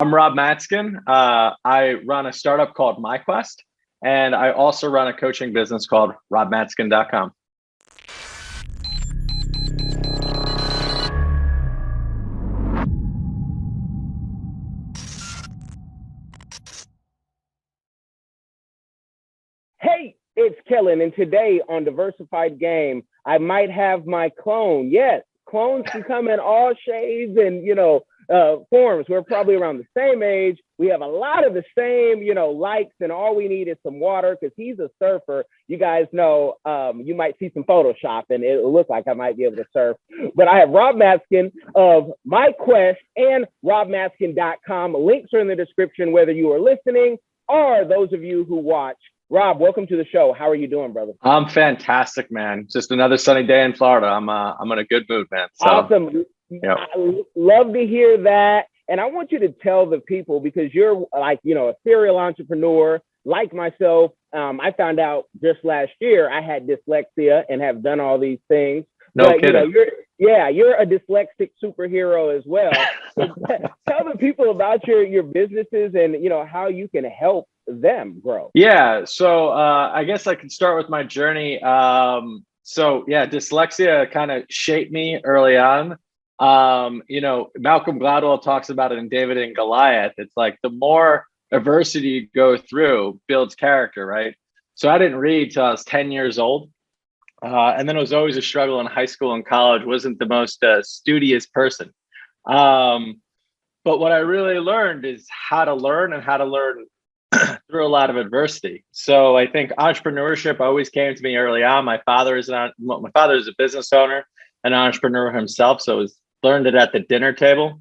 I'm Rob Matkzin. I run a startup called Matkzin, and I also run a coaching business called robmatkzin.com. Hey, it's Kellen, and today on Diversified Game, I might have my clone. Yes, clones can come in all shades and, forms. We're probably around the same age. We have a lot of the same, likes, and all we need is some water because he's a surfer. You guys know, you might see some Photoshop and it'll look like I might be able to surf. But I have Rob Matkzin of MyQuest and robmatkzin.com. Links are in the description, whether you are listening or those of you who watch. Rob, welcome to the show. How are you doing, brother? I'm fantastic, man. Just another sunny day in Florida. I'm in a good mood, man. So, awesome. Yep. I love to hear that. And I want you to tell the people, because you're like, a serial entrepreneur like myself. I found out just last year I had dyslexia and have done all these things. No kidding. You're a dyslexic superhero as well. Tell the people about your businesses and, how you can help them grow. Yeah. So I guess I can start with my journey. Dyslexia kind of shaped me early on. Malcolm Gladwell talks about it in David and Goliath. It's like the more adversity you go through builds character, right? So I didn't read till I was 10 years old. And then it was always a struggle in high school and college. Wasn't the most studious person. But what I really learned is how to learn and how to learn through a lot of adversity. So I think entrepreneurship always came to me early on. My father is a business owner, an entrepreneur himself. So I learned it at the dinner table.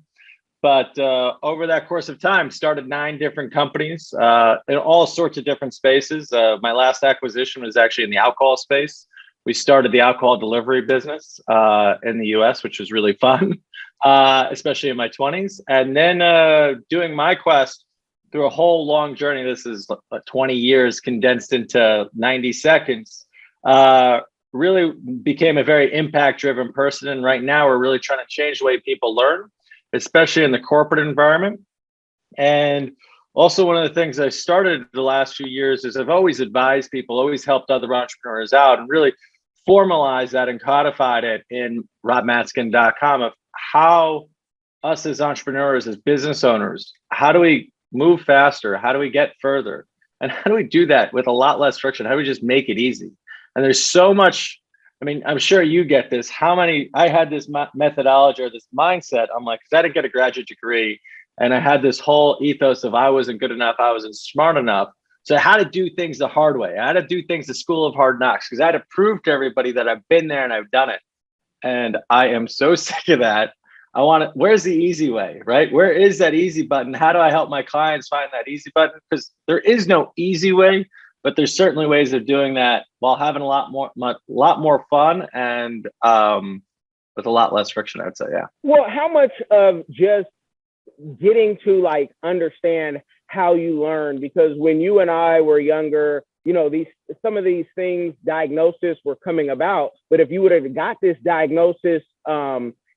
But over that course of time, started 9 different companies in all sorts of different spaces. My last acquisition was actually in the alcohol space. We started the alcohol delivery business in the US, which was really fun, especially in my 20s. And then doing MyQuest through a whole long journey. This is 20 years condensed into 90 seconds. Really became a very impact-driven person. And right now we're really trying to change the way people learn, especially in the corporate environment. And also one of the things I started the last few years is I've always advised people, always helped other entrepreneurs out, and really formalized that and codified it in robmatkzin.com of how us as entrepreneurs, as business owners, how do we move faster? How do we get further? And how do we do that with a lot less friction? How do we just make it easy? And there's so much, I'm sure you get this. I had this methodology or this mindset. I'm like, 'cause I didn't get a graduate degree. And I had this whole ethos of I wasn't good enough. I wasn't smart enough. So I had to do things the hard way. I had to do things the school of hard knocks because I had to prove to everybody that I've been there and I've done it. And I am so sick of that. Where's the easy way, right? Where is that easy button? How do I help my clients find that easy button? Because there is no easy way, but there's certainly ways of doing that while having a lot more fun and with a lot less friction, I would say. Yeah. Well, how much of just getting to understand how you learn? Because when you and I were younger, some of these things, diagnosis were coming about. But if you would have got this diagnosis,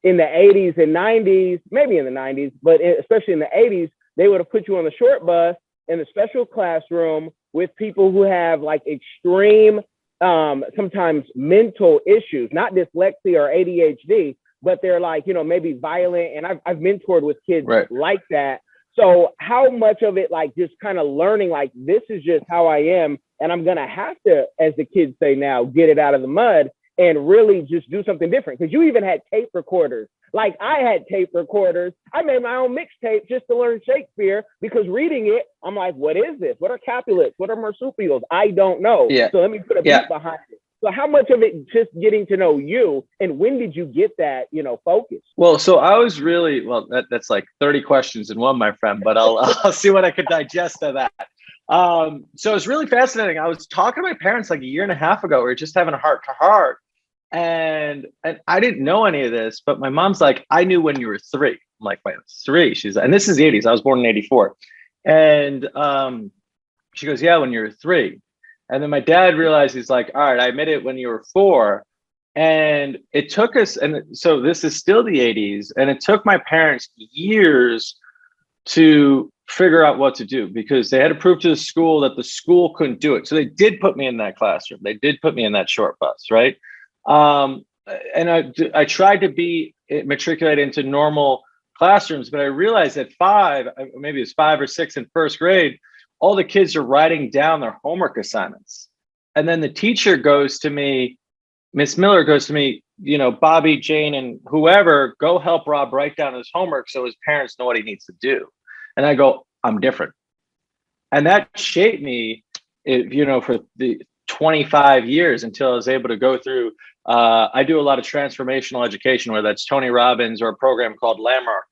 in the 80s and 90s, maybe in the 90s, but especially in the 80s, they would have put you on the short bus in a special classroom with people who have extreme, sometimes mental issues, not dyslexia or ADHD, but they're maybe violent. And I've mentored with kids like that. So how much of it, just kind of learning, this is just how I am. And I'm going to have to, as the kids say now, get it out of the mud and really just do something different. Because you even had tape recorders. I had tape recorders. I made my own mixtape just to learn Shakespeare because reading it, I'm like, what is this? What are Capulets? What are marsupials? I don't know. Yeah. So let me put a beat behind it. So how much of it just getting to know you, and when did you get that, focus? Well, so I was really, that's like 30 questions in one, my friend, but I'll see what I could digest of that. So it's really fascinating. I was talking to my parents a year and a half ago. We were just having a heart to heart. And I didn't know any of this, but my mom's like, I knew when you were 3. I'm like, wait, 3? She's like, and this is the 80s. I was born in 84. And she goes, yeah, when you were 3. And then my dad realized, he's like, all right, I admit it when you were 4. And it took us, and so this is still the 80s, and it took my parents years to figure out what to do, because they had to prove to the school that the school couldn't do it. So they did put me in that classroom. They did put me in that short bus, right? And I tried to be matriculated into normal classrooms, but I realized at maybe it's 5 or 6 in first grade, all the kids are writing down their homework assignments. And then the teacher goes to me, Miss Miller goes to me, Bobby, Jane, and whoever, go help Rob write down his homework so his parents know what he needs to do. And I go, I'm different. And that shaped me, for the 25 years until I was able to go through. I do a lot of transformational education, whether that's Tony Robbins or a program called Landmark,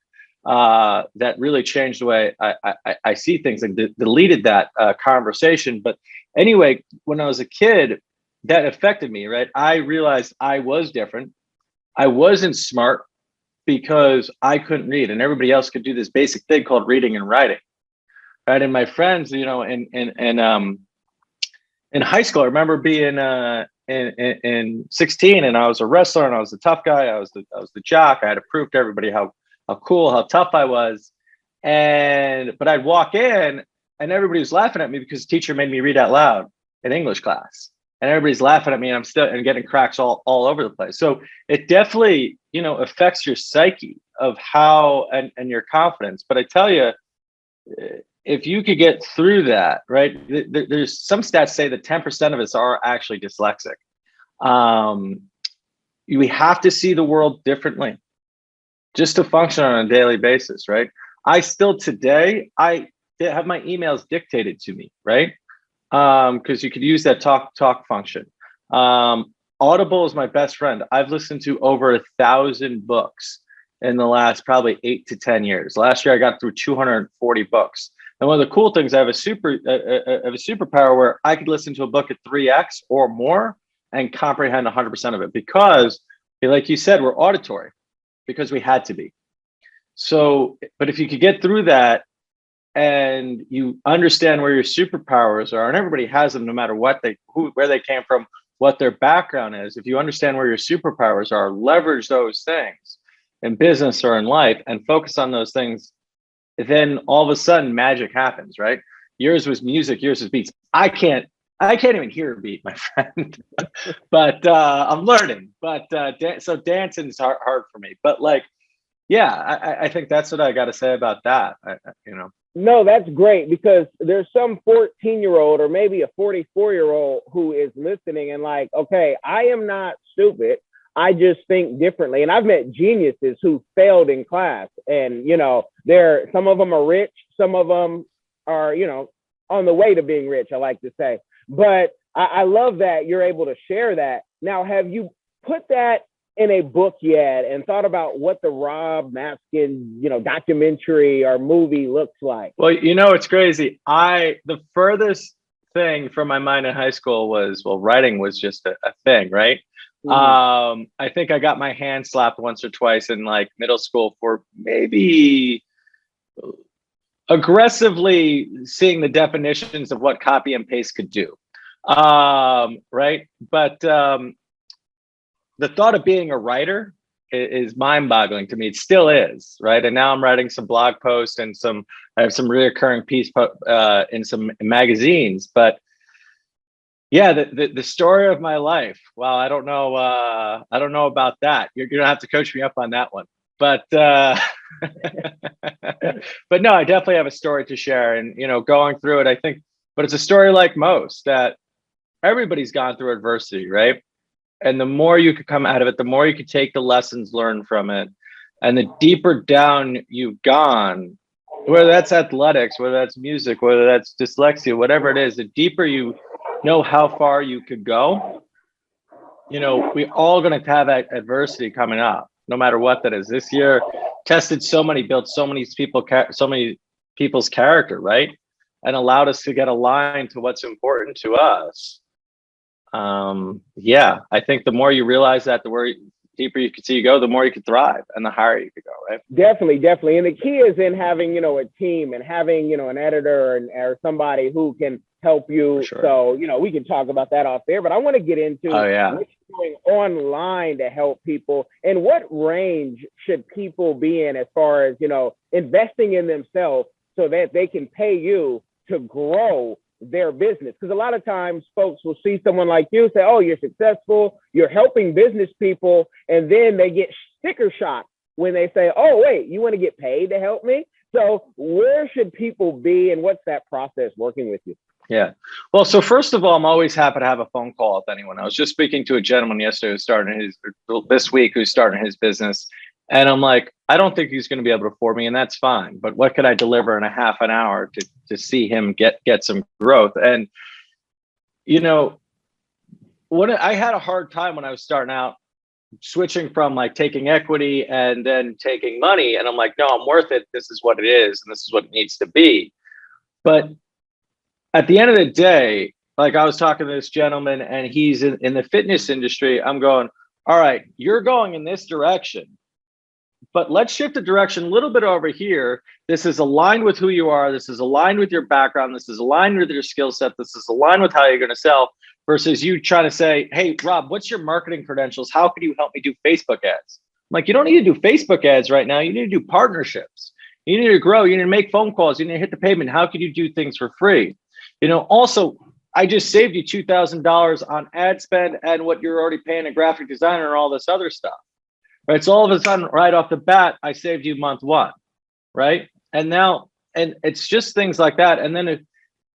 that really changed the way I see things and deleted that conversation. But anyway, when I was a kid, that affected me, right? I realized I was different. I wasn't smart because I couldn't read, and everybody else could do this basic thing called reading and writing, right? And my friends, in high school, I remember being in 16, and I was a wrestler, and I was the tough guy. I was the jock. I had to prove to everybody how cool, how tough I was. But I'd walk in, and everybody was laughing at me because the teacher made me read out loud in English class. And everybody's laughing at me, and I'm still getting cracks all over the place. So it definitely, affects your psyche of how and your confidence. But I tell you, if you could get through that, right? There's some stats say that 10% of us are actually dyslexic. We have to see the world differently just to function on a daily basis, right? I still today, I have my emails dictated to me, right? Because you could use that talk function. Audible is my best friend. I've listened to over 1,000 books in the last probably 8 to 10 years. Last year, I got through 240 books. And one of the cool things, I have a superpower where I could listen to a book at 3x or more and comprehend 100% of it, because, like you said, we're auditory because we had to be. So, but if you could get through that and you understand where your superpowers are, and everybody has them no matter where they came from, what their background is. If you understand where your superpowers are, leverage those things in business or in life and focus on those things, then all of a sudden magic happens, right? Yours was music, yours was beats. I can't even hear a beat, my friend. But I'm learning. But so dancing is hard for me. But I think that's what I got to say about that. No, that's great, because there's some 14-year-old or maybe a 44-year-old who is listening and like, okay, I am not stupid. I just think differently. And I've met geniuses who failed in class, and, some of them are rich. Some of them are, on the way to being rich, I like to say. But I love that you're able to share that. Now, have you put that in a book yet and thought about what the Rob Matkzin, documentary or movie looks like? Well, it's crazy. The furthest thing from my mind in high school was, writing was just a thing, right? Mm-hmm. I think I got my hand slapped once or twice in middle school for maybe aggressively seeing the definitions of what copy and paste could do. Right. But the thought of being a writer is mind-boggling to me. It still is, right? And now I'm writing some blog posts and I have some reoccurring piece in some magazines. But yeah, the story of my life. Wow, I don't know about that. You're gonna have to coach me up on that one. But but no, I definitely have a story to share, and going through it, I think. But it's a story like most, that everybody's gone through adversity, right? And the more you could come out of it, the more you could take the lessons learned from it. And the deeper down you've gone, whether that's athletics, whether that's music, whether that's dyslexia, whatever it is, the deeper you know how far you could go. We're all going to have that adversity coming up, no matter what that is. This year built so many people's character, right? And allowed us to get aligned to what's important to us. I think the more you realize that, the more deeper you can see you go, the more you could thrive and the higher you could go, right? Definitely. And the key is in having, a team and having, an editor or somebody who can help you. Sure. So, we can talk about that off there, but I want to get into what you're doing online to help people and what range should people be in as far as, investing in themselves so that they can pay you to grow their business. Because a lot of times folks will see someone like you say, oh, you're successful, you're helping business people, and then they get sticker shock when they say, oh, wait, you want to get paid to help me? So where should people be and what's that process working with you? Yeah. Well, so first of all, I'm always happy to have a phone call with anyone. I was just speaking to a gentleman yesterday this week who's starting his business. And I'm like, I don't think he's going to be able to afford me, and that's fine. But what could I deliver in a half an hour to see him get some growth? And, when I had a hard time when I was starting out, switching from like taking equity and then taking money. And I'm like, no, I'm worth it. This is what it is. And this is what it needs to be. But at the end of the day, like I was talking to this gentleman and he's in the fitness industry. I'm going, all right, you're going in this direction, but let's shift the direction a little bit over here. This is aligned with who you are. This is aligned with your background. This is aligned with your skill set. This is aligned with how you're going to sell versus you trying to say, hey, Rob, what's your marketing credentials? How can you help me do Facebook ads? I'm like, you don't need to do Facebook ads right now. You need to do partnerships. You need to grow. You need to make phone calls. You need to hit the pavement. How can you do things for free? Also, I just saved you $2,000 on ad spend and what you're already paying a graphic designer and all this other stuff. Right. So all of a sudden, right off the bat, I saved you month one. Right. And it's just things like that. And then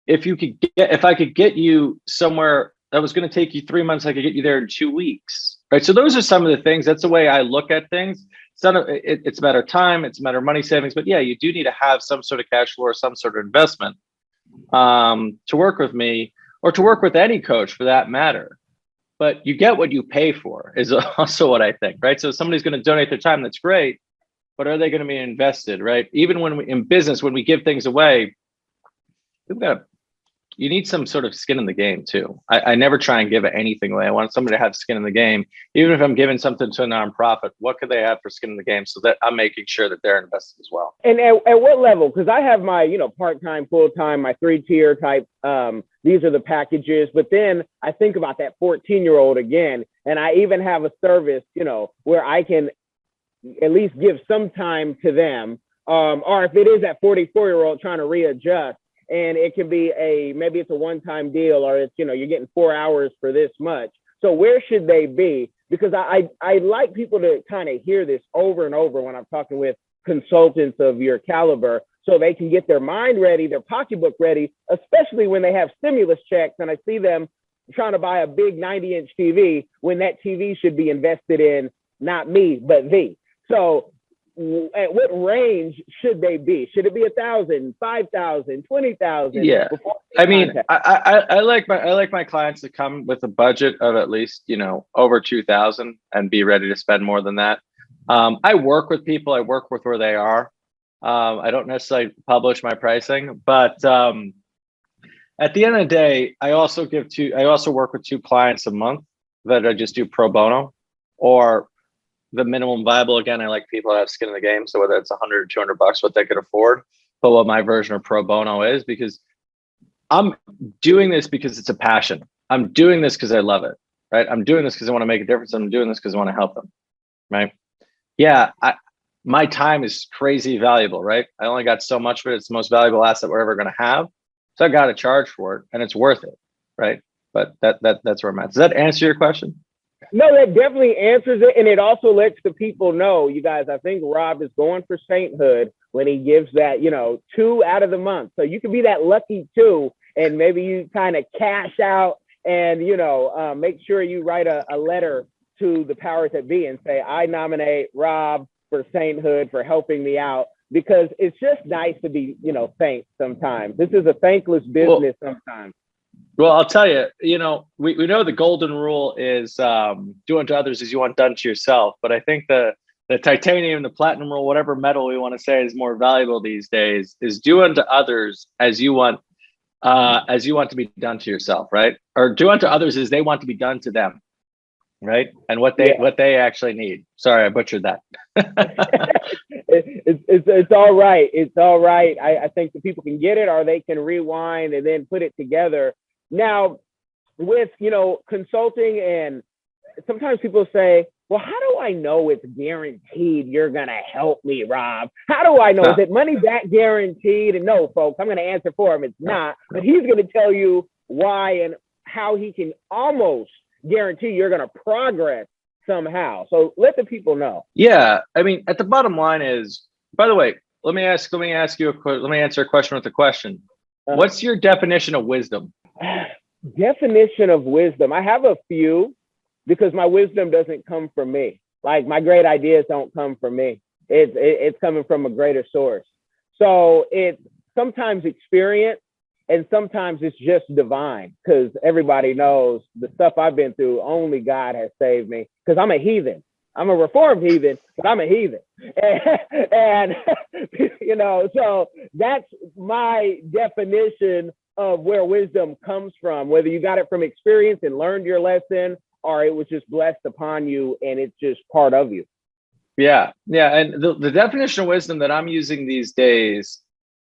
if I could get you somewhere that was going to take you 3 months, I could get you there in 2 weeks. Right. So those are some of the things. That's the way I look at things. It's a matter of time. It's a matter of money savings. But yeah, you do need to have some sort of cash flow or some sort of investment to work with me or to work with any coach for that matter. But you get what you pay for is also what I think, right? So if somebody's going to donate their time, that's great, but are they going to be invested, right? Even in business, when we give things away, you need some sort of skin in the game too. I never try and give anything away. I want somebody to have skin in the game. Even if I'm giving something to a nonprofit, what could they have for skin in the game so that I'm making sure that they're invested as well? And at what level? Because I have my, part-time, full-time, my 3-tier type. These are the packages. But then I think about that 14-year-old again. And I even have a service, where I can at least give some time to them. Or if it is that 44-year-old trying to readjust, and it can be maybe it's a one-time deal, or it's, you're getting 4 hours for this much. So where should they be? Because I like people to kind of hear this over and over when I'm talking with consultants of your caliber, so they can get their mind ready, their pocketbook ready, especially when they have stimulus checks. And I see them trying to buy a big 90-inch TV when that TV should be invested in not me, but thee. So at what range should they be? Should it be 1,000, 5,000, 20,000? Yeah, I mean, I like my clients to come with a budget of at least over 2,000 and be ready to spend more than that. I work with people. I work with where they are. I don't necessarily publish my pricing, but at the end of the day, I also work with 2 clients a month that I just do pro bono or the minimum viable. Again, I like people that have skin in the game. So whether it's $100 or $200, what they could afford, but what my version of pro bono is, because I'm doing this because it's a passion. I'm doing this because I love it, right? I'm doing this because I want to make a difference. I'm doing this because I want to help them, right? Yeah, my time is crazy valuable, right? I only got so much of it. It's the most valuable asset we're ever going to have. So I got to charge for it, and it's worth it, right? But that's where I'm at. Does that answer your question? No, that definitely answers it. And it also lets the people know, you guys, I think Rob is going for sainthood when he gives that, 2 out of the month. So you can be that lucky 2, and maybe you kind of cash out and, make sure you write a letter to the powers that be and say, I nominate Rob for sainthood for helping me out, because it's just nice to be, thanked sometimes. This is a thankless business sometimes. Well, I'll tell you, we know the golden rule is do unto others as you want done to yourself. But I think the titanium, the platinum rule, whatever metal we want to say is more valuable these days, is do unto others as you want to be done to yourself, right? Or do unto others as they want to be done to them, right? And what they actually need. Sorry, I butchered that. It's all right. It's all right. I think the people can get it, or they can rewind and then put it together. Now, with consulting, and sometimes people say, well, how do I know it's guaranteed you're gonna help me, Rob? How do I know? Is it money back guaranteed? And no, folks, I'm gonna answer for him. It's not, but he's gonna tell you why and how he can almost guarantee you're gonna progress somehow. So let the people know. Yeah, I mean, at the bottom line is, by the way, let me answer a question with a question. What's your definition of wisdom? Definition of wisdom. I have a few, because my wisdom doesn't come from me. Like, my great ideas don't come from me. It's coming from a greater source. So it's sometimes experience, and sometimes it's just divine, because everybody knows the stuff I've been through, only God has saved me, because I'm a heathen. I'm a reformed heathen, but I'm a heathen. And so that's my definition of where wisdom comes from, whether you got it from experience and learned your lesson, or it was just blessed upon you and it's just part of you. Yeah. And the definition of wisdom that I'm using these days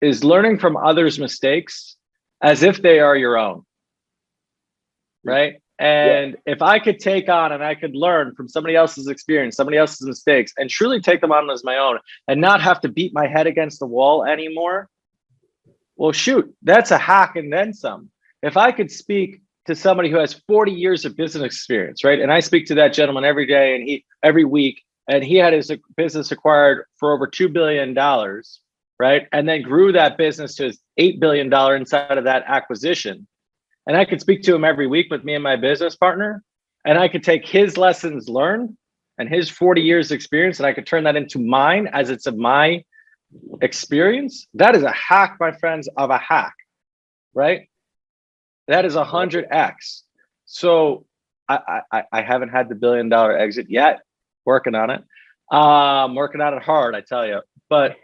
is learning from others' mistakes as if they are your own. Right. And if I could take on and I could learn from somebody else's experience, somebody else's mistakes, and truly take them on as my own and not have to beat my head against the wall anymore, well, shoot, that's a hack and then some. If I could speak to somebody who has 40 years of business experience, right? And I speak to that gentleman every day and every week, and he had his business acquired for over $2 billion, right? And then grew that business to $8 billion inside of that acquisition. And I could speak to him every week with me and my business partner, and I could take his lessons learned and his 40 years experience, and I could turn that into mine as it's of my experience. That is a hack, my friends, of a hack, right? That is 100x. So I haven't had the $1 billion exit yet. Working on it. Working on it hard, I tell you. But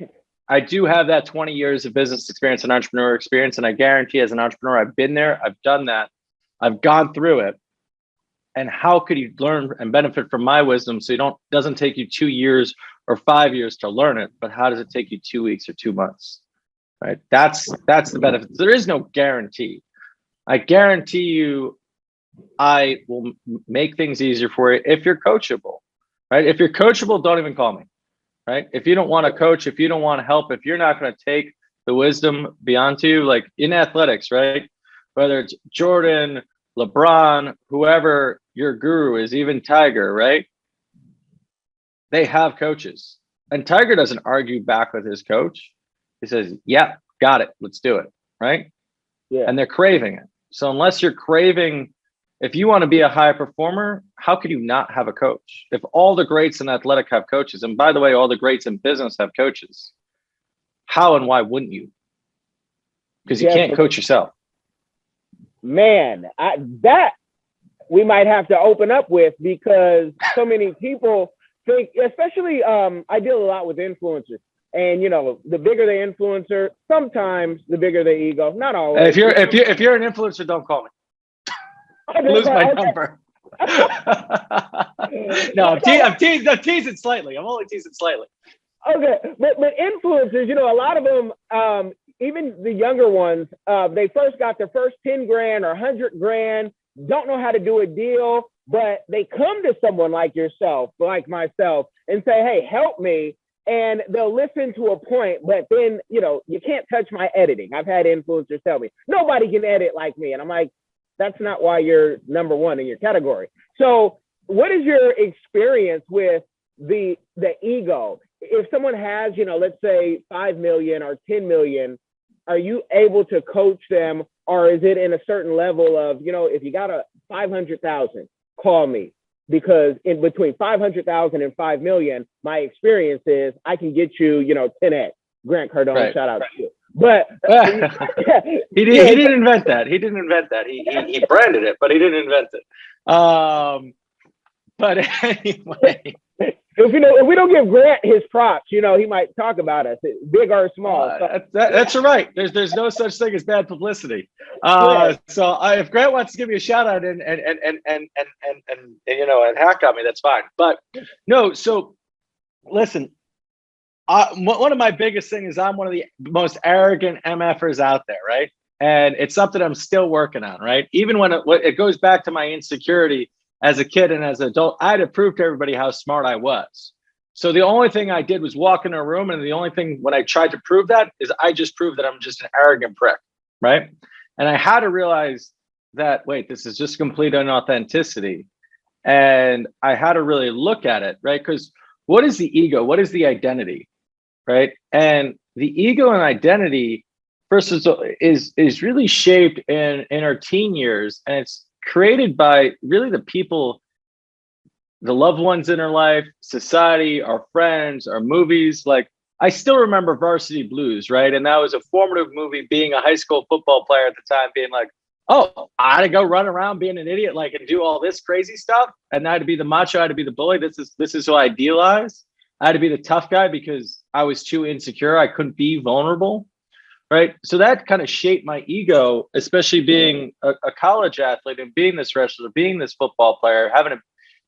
I do have that 20 years of business experience and entrepreneur experience. And I guarantee, as an entrepreneur, I've been there. I've done that. I've gone through it. And how could you learn and benefit from my wisdom so doesn't take you 2 years or 5 years to learn it, but how does it take you 2 weeks or 2 months? Right? That's the benefit. There is no guarantee. I guarantee you, I will make things easier for you if you're coachable, right? If you're coachable, don't even call me, right? If you don't want to coach, if you don't want to help, if you're not going to take the wisdom beyond to you, like in athletics, right? Whether it's Jordan, LeBron, whoever your guru is, even Tiger, right? They have coaches. And Tiger doesn't argue back with his coach. He says, yeah, got it. Let's do it, right? Yeah. And they're craving it. So unless you're craving, if you want to be a high performer, how could you not have a coach? If all the greats in athletic have coaches, and by the way, all the greats in business have coaches, how and why wouldn't you? Because you can't coach yourself. Man, that we might have to open up with, because so many people think, especially I deal a lot with influencers. And the bigger the influencer, sometimes the bigger the ego. Not always. If you're an influencer, don't call me. Lose my number. No, I'm teasing slightly. I'm only teasing slightly. Okay, but influencers, a lot of them, even the younger ones, they first got their first 10 grand or 100 grand, don't know how to do a deal, but they come to someone like yourself, like myself, and say, hey, help me. And they'll listen to a point, but then, you can't touch my editing. I've had influencers tell me, nobody can edit like me. And I'm like, that's not why you're number one in your category. So what is your experience with the ego? If someone has, let's say 5 million or 10 million, are you able to coach them? Or is it in a certain level of, if you got a 500,000, call me? Because in between 500,000 and 5 million, my experience is I can get you, 10x. Grant Cardone, right. Shout out to you. But he didn't invent that. He didn't invent that. He branded it, but he didn't invent it. But anyway, if we don't give Grant his props, he might talk about us, big or small. That's right. There's no such thing as bad publicity. So if Grant wants to give me a shout out and hack on me, that's fine. But no, so listen, one of my biggest things is I'm one of the most arrogant MFers out there, right? And it's something I'm still working on, right? Even when it goes back to my insecurity as a kid and as an adult, I had to prove to everybody how smart I was. So the only thing I did was walk in a room, and the only thing when I tried to prove that is I just proved that I'm just an arrogant prick, right? And I had to realize that, wait, this is just complete inauthenticity. And I had to really look at it, right? Because what is the ego? What is the identity, right? And the ego and identity, first is really shaped in our teen years, and it's created by really the people, the loved ones in our life, society, our friends, our movies. Like, I still remember Varsity Blues, right? And that was a formative movie, being a high school football player at the time, being like, oh, I had to go run around being an idiot, like, and do all this crazy stuff. And I had to be the macho, I had to be the bully. This is who I idealized. I had to be the tough guy because I was too insecure. I couldn't be vulnerable. Right. So that kind of shaped my ego, especially being a college athlete and being this wrestler, being this football player, having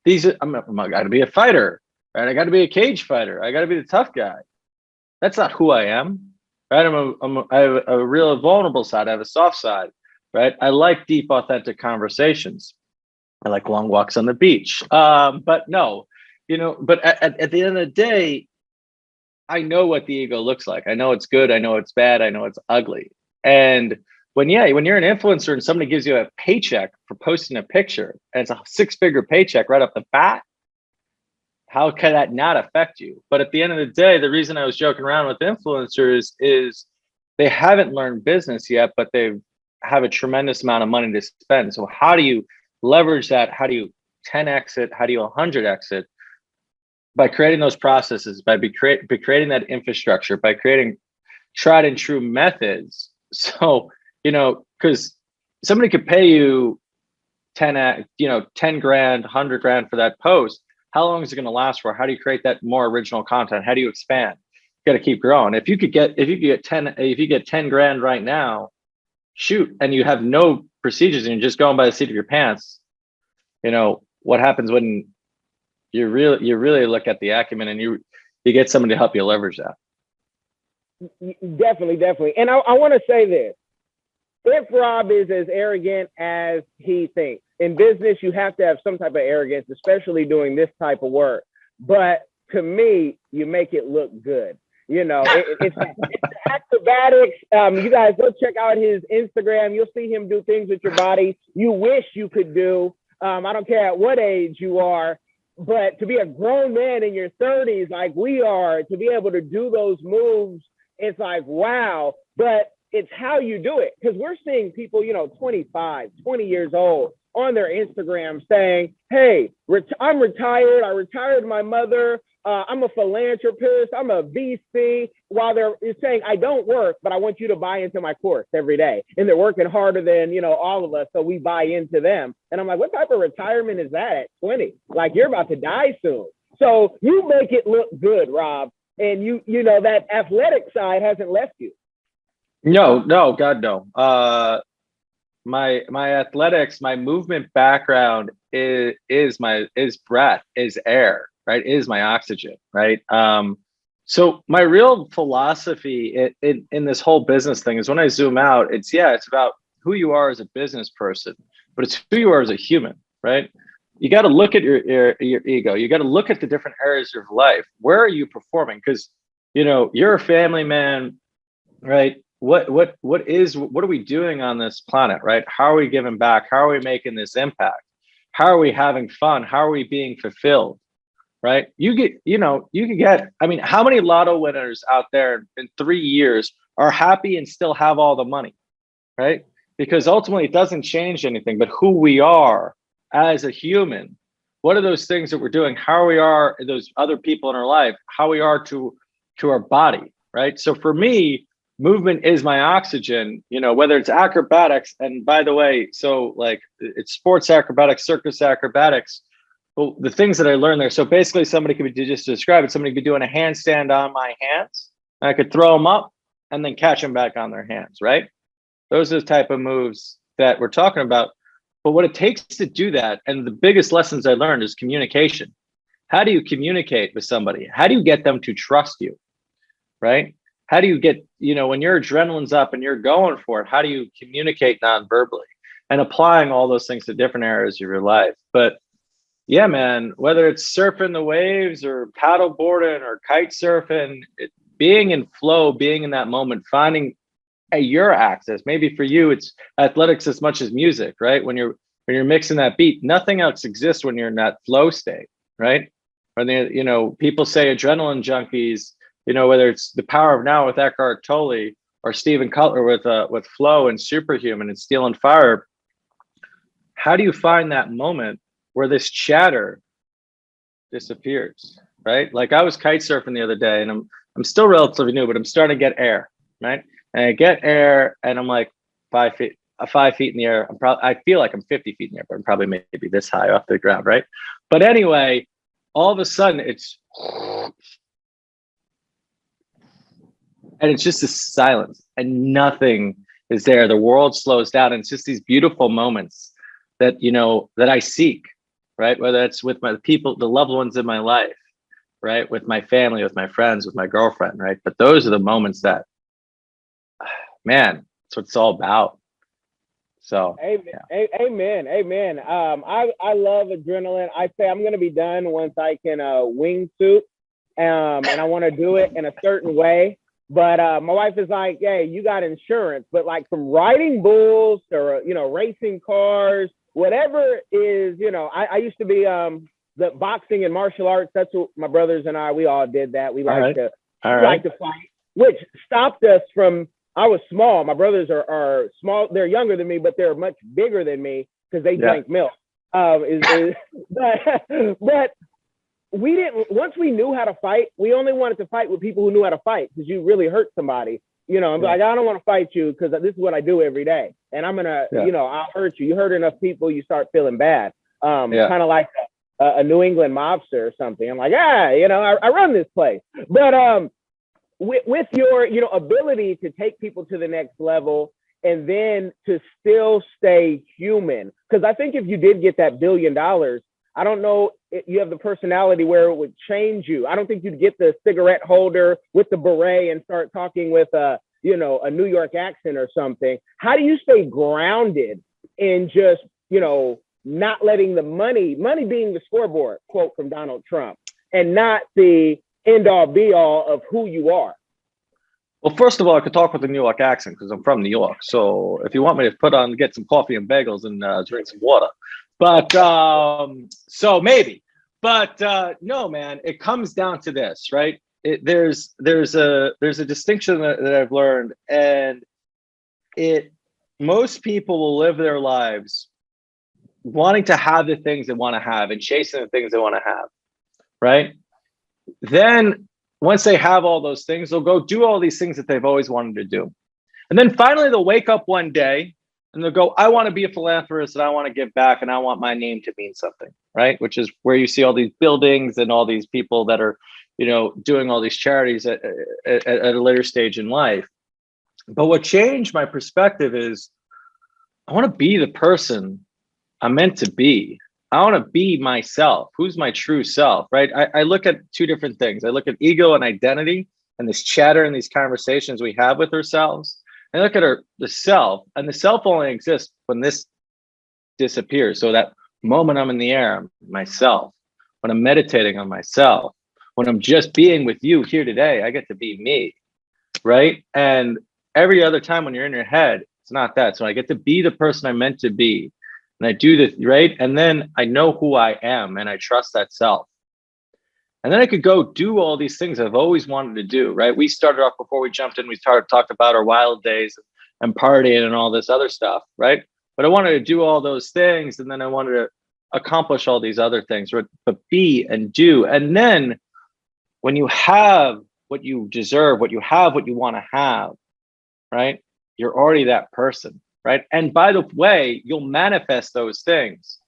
I got to be a fighter, right? I got to be a cage fighter. I got to be the tough guy. That's not who I am, right? I have a real vulnerable side. I have a soft side, right? I like deep, authentic conversations. I like long walks on the beach. But no, but at the end of the day, I know what the ego looks like. I know it's good. I know it's bad. I know it's ugly. And when you're an influencer and somebody gives you a paycheck for posting a picture, and it's a 6-figure paycheck right off the bat, how can that not affect you? But at the end of the day, the reason I was joking around with influencers is they haven't learned business yet, but they have a tremendous amount of money to spend. So how do you leverage that? How do you 10x it? How do you 100x it? By creating those processes, by creating that infrastructure, by creating tried and true methods. So, because somebody could pay you 10 grand, 100 grand for that post. How long is it going to last for? How do you create that more original content? How do you expand? You got to keep growing. If you get 10 grand right now, shoot, and you have no procedures and you're just going by the seat of your pants, what happens when you really look at the acumen and you get somebody to help you leverage that. Definitely. And I want to say this. If Rob is as arrogant as he thinks, in business, you have to have some type of arrogance, especially doing this type of work. But to me, you make it look good. It's acrobatics. You guys go check out his Instagram. You'll see him do things with your body you wish you could do. I don't care at what age you are. But to be a grown man in your 30s, like we are, to be able to do those moves, it's like, wow. But it's how you do it. Because we're seeing people, 25, 20 years old on their Instagram saying, hey, I'm retired. I retired my mother. I'm a philanthropist. I'm a VC. While they're saying, I don't work, but I want you to buy into my course every day. And they're working harder than, all of us. So we buy into them. And I'm like, what type of retirement is that at 20? Like, you're about to die soon. So you make it look good, Rob. And that athletic side hasn't left you. No, God, no. My athletics, my movement background is breath, is air, right? Is my oxygen, right? So my real philosophy in this whole business thing is, when I zoom out, it's about who you are as a business person, but it's who you are as a human, right? You got to look at your ego. You got to look at the different areas of life. Where are you performing? Because you're a family man, right? What are we doing on this planet, right? How are we giving back? How are we making this impact? How are we having fun? How are we being fulfilled? Right? How many lotto winners out there in 3 years are happy and still have all the money, right? Because ultimately it doesn't change anything, but who we are as a human. What are those things that we're doing? How we are, those other people in our life, how we are to our body, right? So for me, movement is my oxygen, whether it's acrobatics. And by the way, so like, it's sports acrobatics, circus acrobatics. Well, the things that I learned there. So basically, somebody could be, just to describe it, somebody could be doing a handstand on my hands. And I could throw them up and then catch them back on their hands, right? Those are the type of moves that we're talking about. But what it takes to do that, and the biggest lessons I learned is communication. How do you communicate with somebody? How do you get them to trust you, right? How do you get, when your adrenaline's up and you're going for it, how do you communicate non-verbally? And applying all those things to different areas of your life. But yeah, man, whether it's surfing the waves or paddle boarding or kite surfing, being in flow, being in that moment, finding your access. Maybe for you, it's athletics as much as music, right? When you're mixing that beat, nothing else exists when you're in that flow state, right? Or people say adrenaline junkies, whether it's The Power of Now with Eckhart Tolle or Stephen Cutler with Flow and Superhuman and Steel and Fire. How do you find that moment where this chatter disappears, right? Like I was kite surfing the other day, and I'm still relatively new, but I'm starting to get air, right? And I get air, and I'm like 5 feet in the air. I feel like I'm 50 feet in the air, but I'm probably maybe this high off the ground, right? But anyway, all of a sudden it's just a silence, and nothing is there. The world slows down, and it's just these beautiful moments that that I seek, right? Whether it's with my people, the loved ones in my life, right? With my family, with my friends, with my girlfriend, right? But those are the moments that, man, that's what it's all about. So amen, yeah. amen. I love adrenaline. I say I'm gonna be done once I can wingsuit, and I want to do it in a certain way. But my wife is like, "Hey, you got insurance." But like from riding bulls or racing cars, whatever is, I used to be the boxing and martial arts. That's what my brothers and we all did that. We like to fight, which stopped us from. I was small. My brothers are small. They're younger than me, but they're much bigger than me because they drank milk. But we didn't. Once we knew how to fight, we only wanted to fight with people who knew how to fight because you really hurt somebody. I'm like, I don't want to fight you because this is what I do every day, and I'm gonna, I'll hurt you. You hurt enough people, you start feeling bad. Kind of like a New England mobster or something. I'm like, I run this place, but with your ability to take people to the next level and then to still stay human, because I think if you did get that $1 billion, I don't know if you have the personality where it would change you. I don't think you'd get the cigarette holder with the beret and start talking with a New York accent or something. How do you stay grounded in just not letting the money being the scoreboard, quote from Donald Trump, and not the end all be all of who you are? Well, first of all, I could talk with a New York accent because I'm from New York. So if you want me to get some coffee and bagels and drink some water, but so maybe, but no, man, it comes down to this, right? There's a distinction that I've learned, and most people will live their lives wanting to have the things they want to have and chasing the things they want to have, right? Then once they have all those things, they'll go do all these things that they've always wanted to do. And then finally they'll wake up one day and they'll go, I want to be a philanthropist and I want to give back and I want my name to mean something, right? Which is where you see all these buildings and all these people that are, doing all these charities at a later stage in life. But what changed my perspective is I want to be the person I'm meant to be. I want to be myself. Who's my true self, right? I look at two different things. I look at ego and identity and this chatter and these conversations we have with ourselves. I look at the self, and the self only exists when this disappears. So that moment I'm in the air, I'm myself. When I'm meditating on myself, when I'm just being with you here today, I get to be me, right? And every other time when you're in your head, it's not that. So I get to be the person I'm meant to be. And I do this, right? And then I know who I am and I trust that self. And then I could go do all these things I've always wanted to do, right? We started off before we jumped in, we talked about our wild days and partying and all this other stuff, right? But I wanted to do all those things, and then I wanted to accomplish all these other things, right? But be and do. And then when you have what you deserve, what you have, what you want to have, right? You're already that person. Right. And by the way, you'll manifest those things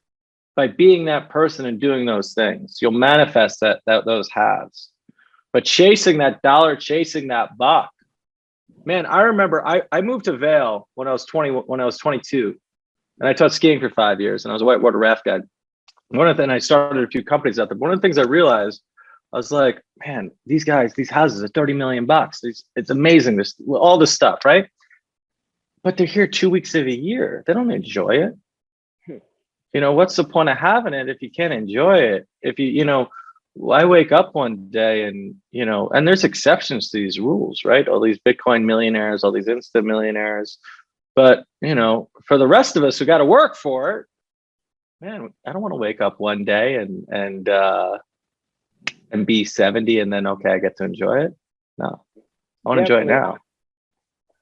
by being that person and doing those things. You'll manifest those halves. But chasing that dollar, chasing that buck, man, I remember I moved to Vail when I was 22, and I taught skiing for 5 years, and I was a whitewater raft guide. And I started a few companies out there. One of the things I realized, I was like, man, these houses are 30 million bucks. It's amazing. All this stuff, right? But they're here 2 weeks of the year. They don't enjoy it. What's the point of having it if you can't enjoy it? If I wake up one day and, and there's exceptions to these rules, right? All these Bitcoin millionaires, all these instant millionaires. But, for the rest of us who got to work for it, man, I don't want to wake up one day and be 70 and then, okay, I get to enjoy it. No, I want to enjoy it now.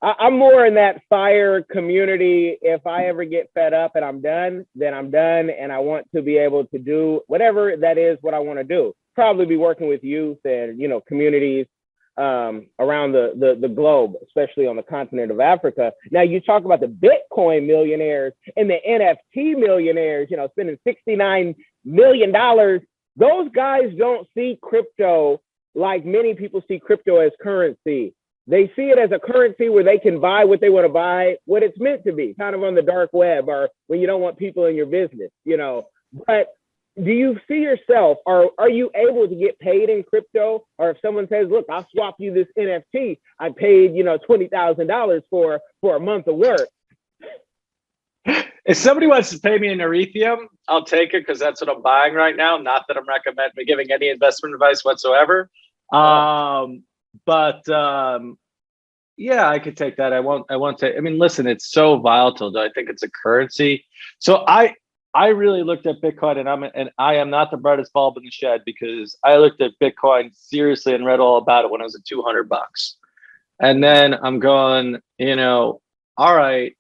I'm more in that FIRE community. If I ever get fed up and I'm done, then I'm done. And I want to be able to do whatever that is, what I want to do. Probably be working with youth and, communities around the globe, especially on the continent of Africa. Now, you talk about the Bitcoin millionaires and the NFT millionaires, spending $69 million. Those guys don't see crypto like many people see crypto as currency. They see it as a currency where they can buy what they want to buy, what it's meant to be, kind of on the dark web, or when you don't want people in your business, But do you see yourself, or are you able to get paid in crypto? Or if someone says, look, I'll swap you this NFT, I paid, $20,000 for a month of work. If somebody wants to pay me in Ethereum, I'll take it because that's what I'm buying right now. Not that I'm recommending giving any investment advice whatsoever. Yeah, I could take that. I won't take. I mean, listen, it's so volatile. I think it's a currency. So I really looked at Bitcoin, and I am not the brightest bulb in the shed, because I looked at Bitcoin seriously and read all about it when I was at $200. And then I'm going, all right.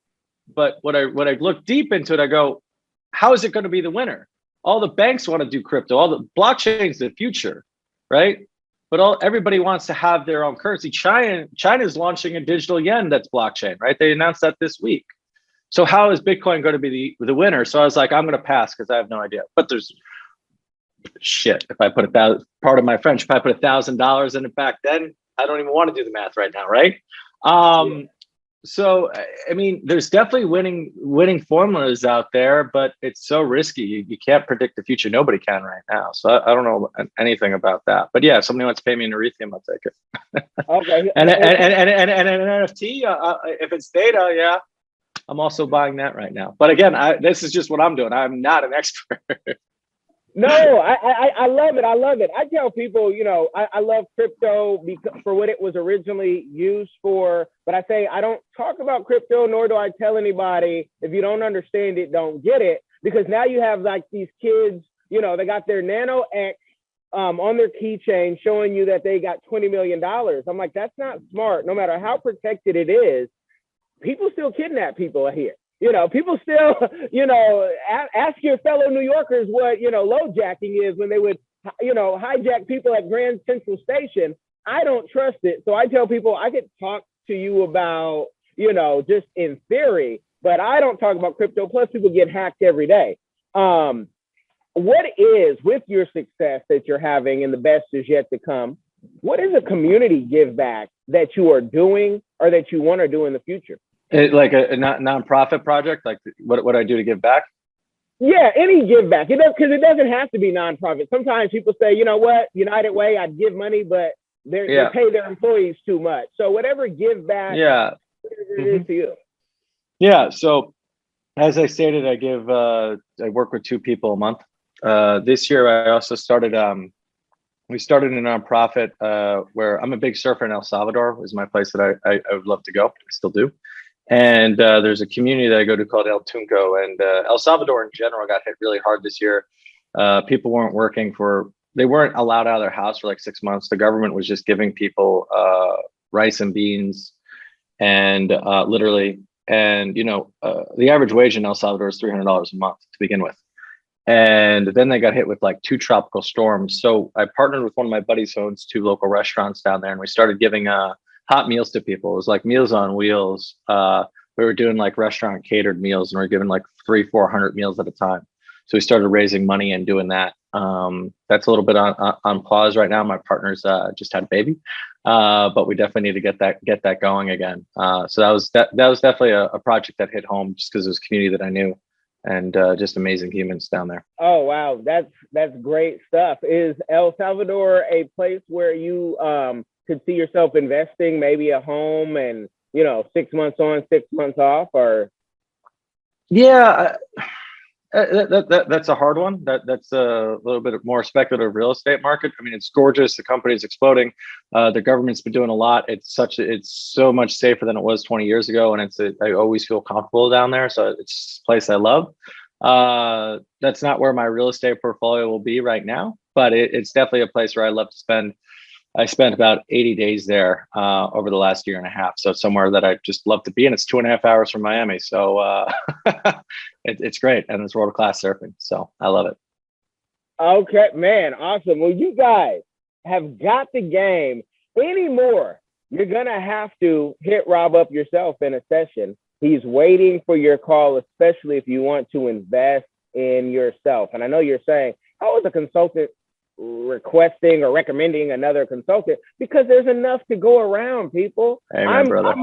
But when I look deep into it, I go, how is it going to be the winner? All the banks want to do crypto. All the blockchain's the future, right? But everybody wants to have their own currency. China's launching a digital yen that's blockchain, right? They announced that this week. So how is Bitcoin going to be the winner? So I was like, I'm going to pass because I have no idea. But there's shit. If I put pardon my French, if I put $1,000 in it back then, I don't even want to do the math right now, right? So, I mean, there's definitely winning formulas out there, but it's so risky. You can't predict the future. Nobody can right now. So I don't know anything about that. But yeah, if somebody wants to pay me in Ethereum, I'll take it. Okay. and an NFT, if it's data, yeah, I'm also buying that right now. But again, this is just what I'm doing. I'm not an expert. No, I love it. I love it. I tell people, I love crypto for what it was originally used for. But I say I don't talk about crypto, nor do I tell anybody, if you don't understand it, don't get it. Because now you have like these kids, they got their Nano X on their keychain showing you that they got $20 million. I'm like, that's not smart. No matter how protected it is, people still kidnap people here. People still, ask your fellow New Yorkers what, low jacking is when they would, hijack people at Grand Central Station. I don't trust it. So I tell people I could talk to you about, just in theory, but I don't talk about crypto. Plus people get hacked every day. What is, with your success that you're having and the best is yet to come, what is a community give back that you are doing or that you want to do in the future? Like a nonprofit project, like what I do to give back? Yeah, any give back. Because it doesn't have to be nonprofit. Sometimes people say, you know what, United Way, I'd give money, but they pay their employees too much. So whatever give back it is to you. Yeah. So as I stated, I work with 2 people a month. This year, I also started. We started a nonprofit where I'm a big surfer in El Salvador. Is my place that I would love to go. I still do. And there's a community that I go to called El Tunco, and El Salvador in general got hit really hard this year. People weren't working they weren't allowed out of their house for like 6 months. The government was just giving people rice and beans, and literally, and the average wage in El Salvador is $300 a month to begin with. And then they got hit with like 2 tropical storms. So I partnered with one of my buddies who owns 2 local restaurants down there, and we started giving hot meals to people. It was like Meals on Wheels. We were doing like restaurant catered meals, and we are giving like 300-400 meals at a time. So we started raising money and doing that. That's a little bit on pause right now. My partner's just had a baby, but we definitely need to get that going again. So that was definitely a project that hit home just because it was a community that I knew, and just amazing humans down there. Oh wow, that's great stuff. Is El Salvador a place where you could see yourself investing, maybe a home, and 6 months on, 6 months off, or? Yeah, that's a hard one. That's a little bit more speculative real estate market. I mean, it's gorgeous. The company's exploding. The government's been doing a lot. It's so much safer than it was 20 years ago, and I always feel comfortable down there. So it's a place I love. That's not where my real estate portfolio will be right now, but it's definitely a place where I love to spend. I spent about 80 days there over the last year and a half. So it's somewhere that I just love to be. And it's 2.5 hours from Miami. So it's great. And it's world-class surfing. So I love it. Okay, man. Awesome. Well, you guys have got the game anymore. You're going to have to hit Rob up yourself in a session. He's waiting for your call, especially if you want to invest in yourself. And I know you're saying, how is a consultant requesting or recommending another consultant? Because there's enough to go around, people. Amen, brother.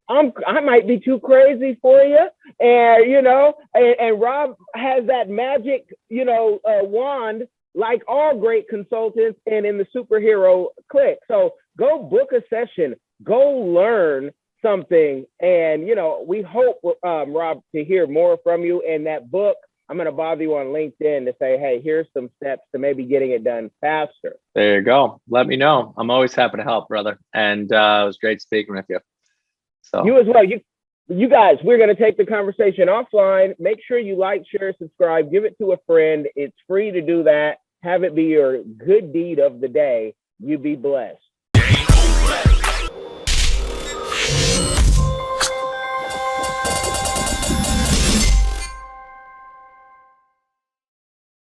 I might be too crazy for you, and and Rob has that magic wand, like all great consultants and in the superhero clique. So go book a session, go learn something, and we hope, Rob, to hear more from you. In that book, I'm going to bother you on LinkedIn to say, hey, here's some steps to maybe getting it done faster. There you go. Let me know. I'm always happy to help, brother. And it was great speaking with you. So you as well. You guys, we're going to take the conversation offline. Make sure you like, share, subscribe, give it to a friend. It's free to do that. Have it be your good deed of the day. You be blessed.